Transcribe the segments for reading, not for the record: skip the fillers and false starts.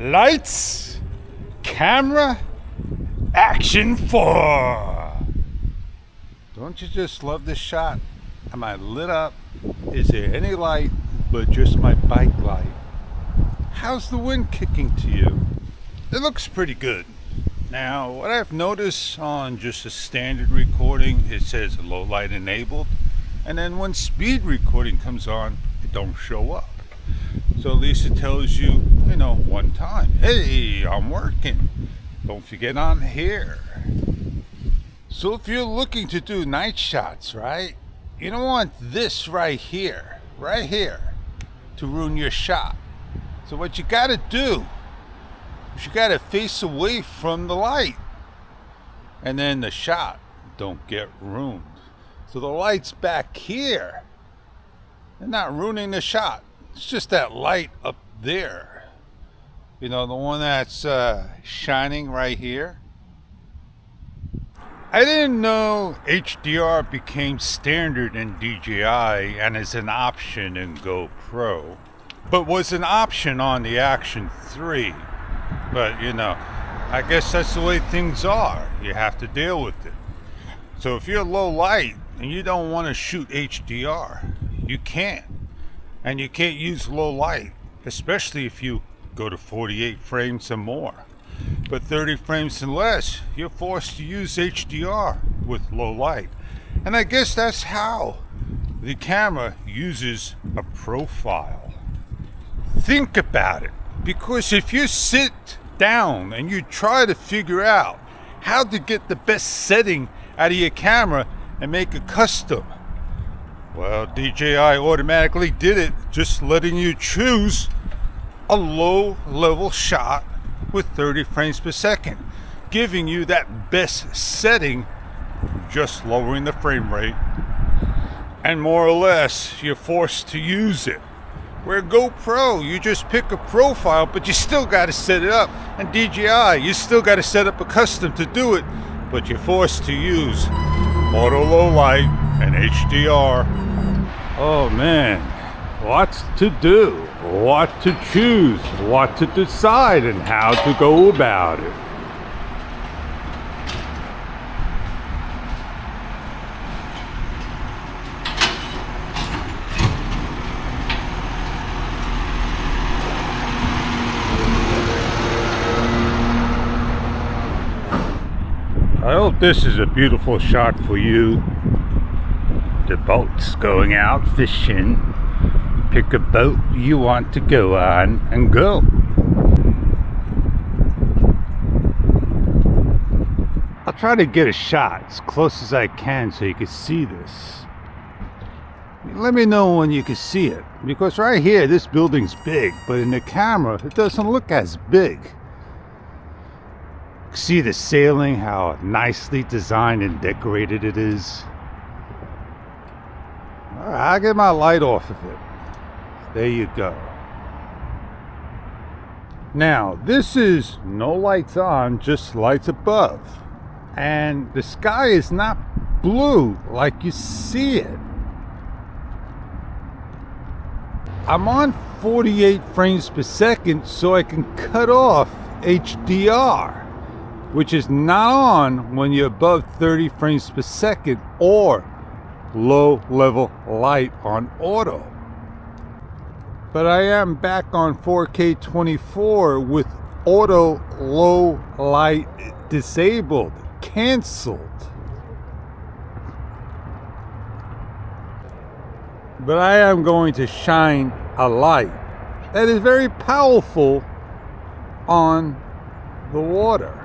Lights, camera, action 4. Don't you just love this shot? Am I lit up? Is there any light but just my bike light? How's the wind kicking to you? It looks pretty good. Now, what I've noticed on just a standard recording, it says low light enabled, and then when speed recording comes on, it don't show up. So at least it tells you, one time, hey, I'm working. Don't forget I'm here. So if you're looking to do night shots, right? You don't want this right here, to ruin your shot. So what you gotta do is you gotta face away from the light. And then the shot don't get ruined. So the light's back here. They're not ruining the shot. It's just that light up there. The one that's shining right here. I didn't know HDR became standard in DJI and is an option in GoPro, but was an option on the Action 3. But I guess that's the way things are. You have to deal with it. So if you're low light and you don't want to shoot HDR, you can't. And you can't use low light, especially if you go to 48 frames or more. But 30 frames and less, you're forced to use HDR with low light. And I guess that's how the camera uses a profile. Think about it, because if you sit down and you try to figure out how to get the best setting out of your camera and make it custom, well, DJI automatically did it, just letting you choose a low level shot with 30 frames per second, giving you that best setting, just lowering the frame rate. And more or less, you're forced to use it. Where GoPro, you just pick a profile, but you still got to set it up. And DJI, you still got to set up a custom to do it, but you're forced to use auto low light and HDR. Oh man, what to do, what to choose, what to decide, and how to go about it. I hope this is a beautiful shot for you. The boat's going out fishing. Pick a boat you want to go on and go. I'll try to get a shot as close as I can so you can see this. Let me know when you can see it, because right here this building's big, but in the camera it doesn't look as big. See the sailing, how nicely designed and decorated it is. All right, I'll get my light off of it. There you go. Now, this is no lights on, just lights above. And the sky is not blue like you see it. I'm on 48 frames per second so I can cut off HDR, which is not on when you're above 30 frames per second or low level light on auto. But I am back on 4K 24 with auto low light disabled, canceled. But I am going to shine a light that is very powerful on the water.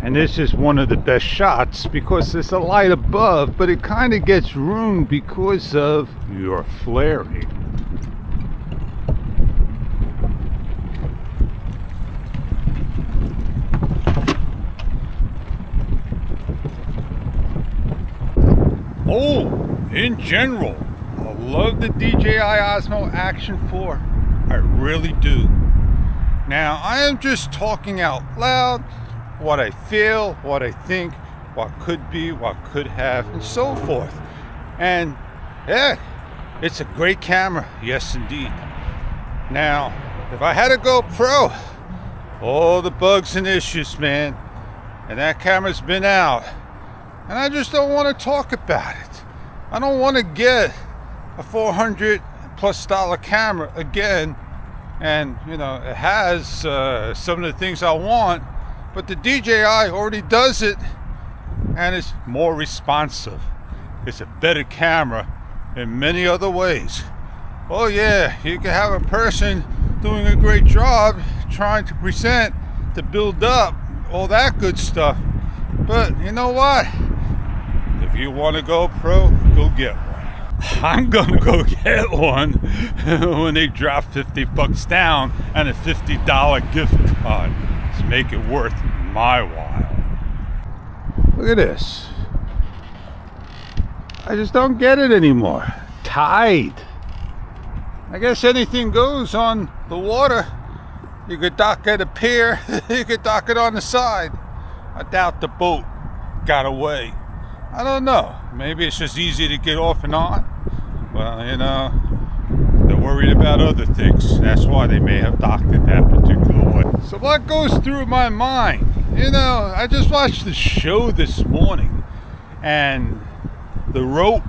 And this is one of the best shots because there's a light above, but it kind of gets ruined because of your flaring. Oh, in general, I love the DJI Osmo Action 4. I really do. Now, I am just talking out loud. What I feel, what I think, what could be, what could have, and so forth. And yeah, it's a great camera, yes indeed. Now, if I had a GoPro, all the bugs and issues, man, and that camera's been out, and I just don't want to talk about it. I don't want to get a $400+ camera again, and you know, it has some of the things I want, but the DJI already does it, and it's more responsive. It's a better camera in many other ways. Oh yeah, you can have a person doing a great job trying to present, to build up, all that good stuff. But you know what? If you want a GoPro, go get one. I'm gonna go get one when they drop $50 down and a $50 gift card to make it worth my while. Look at this. I just don't get it anymore. Tide. I guess anything goes on the water. You could dock at a pier, you could dock it on the side. I doubt the boat got away. I don't know. Maybe it's just easy to get off and on. Well, you know, they're worried about other things. That's why they may have docked it that particular way. So what goes through my mind? You know, I just watched the show this morning, and the rope,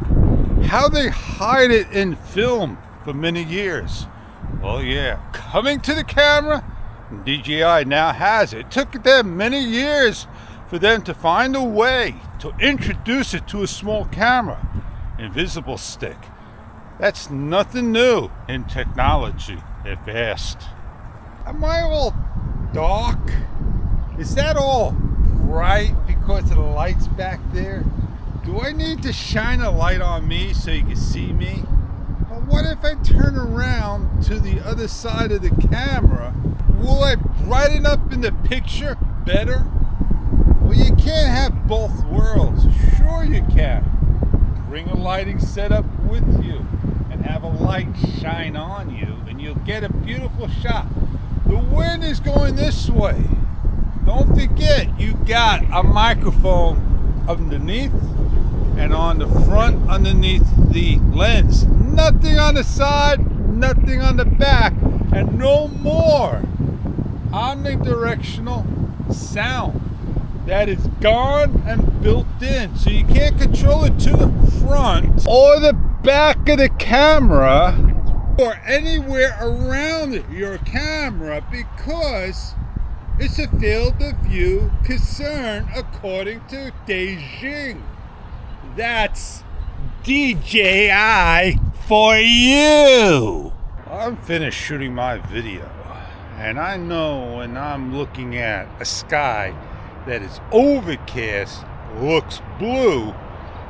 how they hide it in film for many years. Oh yeah, coming to the camera, DJI now has it. It took them many years for them to find a way to introduce it to a small camera, invisible stick. That's nothing new in technology, if asked. Am I all dark? Is that all bright because of the lights back there? Do I need to shine a light on me so you can see me? But what if I turn around to the other side of the camera? Will I brighten up in the picture better? Well, you can't have both worlds. Sure you can. Bring a lighting setup with you and have a light shine on you, and you'll get a beautiful shot. The wind is going this way. Don't forget, you got a microphone underneath, and on the front underneath the lens. Nothing on the side, nothing on the back, and no more omnidirectional sound. That is gone and built in. So you can't control it to the front or the back of the camera or anywhere around your camera because it's a field of view concern according to Beijing. That's DJI for you. I'm finished shooting my video, and I know when I'm looking at a sky that is overcast, looks blue,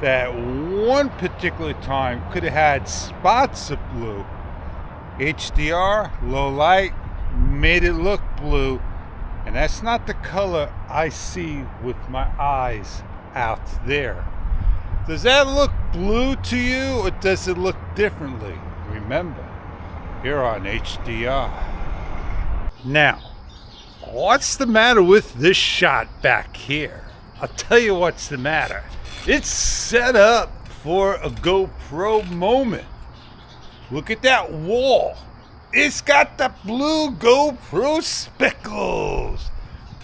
that one particular time could have had spots of blue. HDR, low light, made it look blue, and that's not the color I see with my eyes out there. Does that look blue to you, or does it look differently? Remember, you're on HDR. Now, what's the matter with this shot back here? I'll tell you what's the matter. It's set up for a GoPro moment. Look at that wall. It's got the blue GoPro speckles.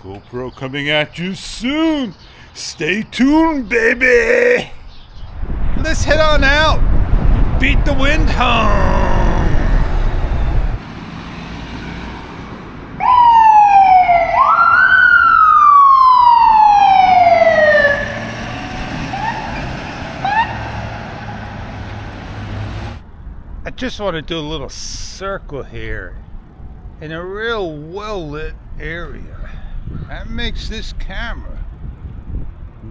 GoPro coming at you soon. Stay tuned, baby. Let's head on out. Beat the wind home. I just want to do a little circle here in a real well-lit area. That makes this camera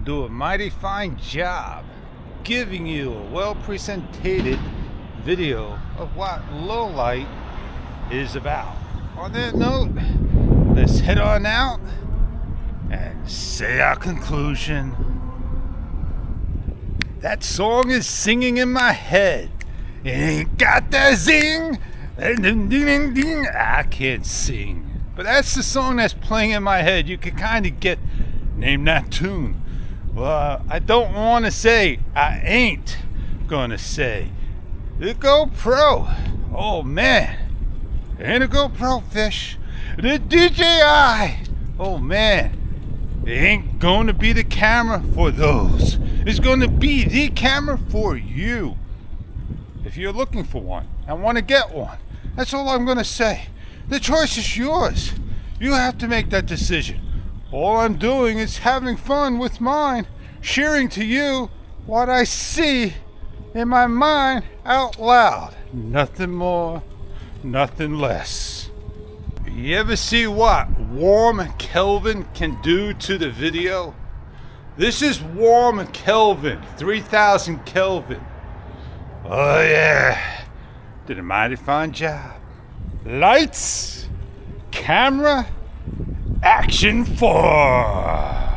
do a mighty fine job giving you a well-presented video of what low light is about. On that note, let's head on out and say our conclusion. That song is singing in my head. It ain't got that zing, ding, ding, ding. I can't sing, but that's the song that's playing in my head. You can kind of name that tune. Well, I don't want to say I ain't gonna say, the GoPro, oh man, and a GoPro fish, the DJI, oh man, it ain't gonna be the camera for those. It's gonna be the camera for you. If you're looking for one and want to get one, that's all I'm gonna say. The choice is yours. You have to make that decision. All I'm doing is having fun with mine, sharing to you what I see in my mind out loud. Nothing more, nothing less. You ever see what warm Kelvin can do to the video? This is warm Kelvin, 3000 Kelvin. Oh yeah, did a mighty fine job. Lights, camera, action 4.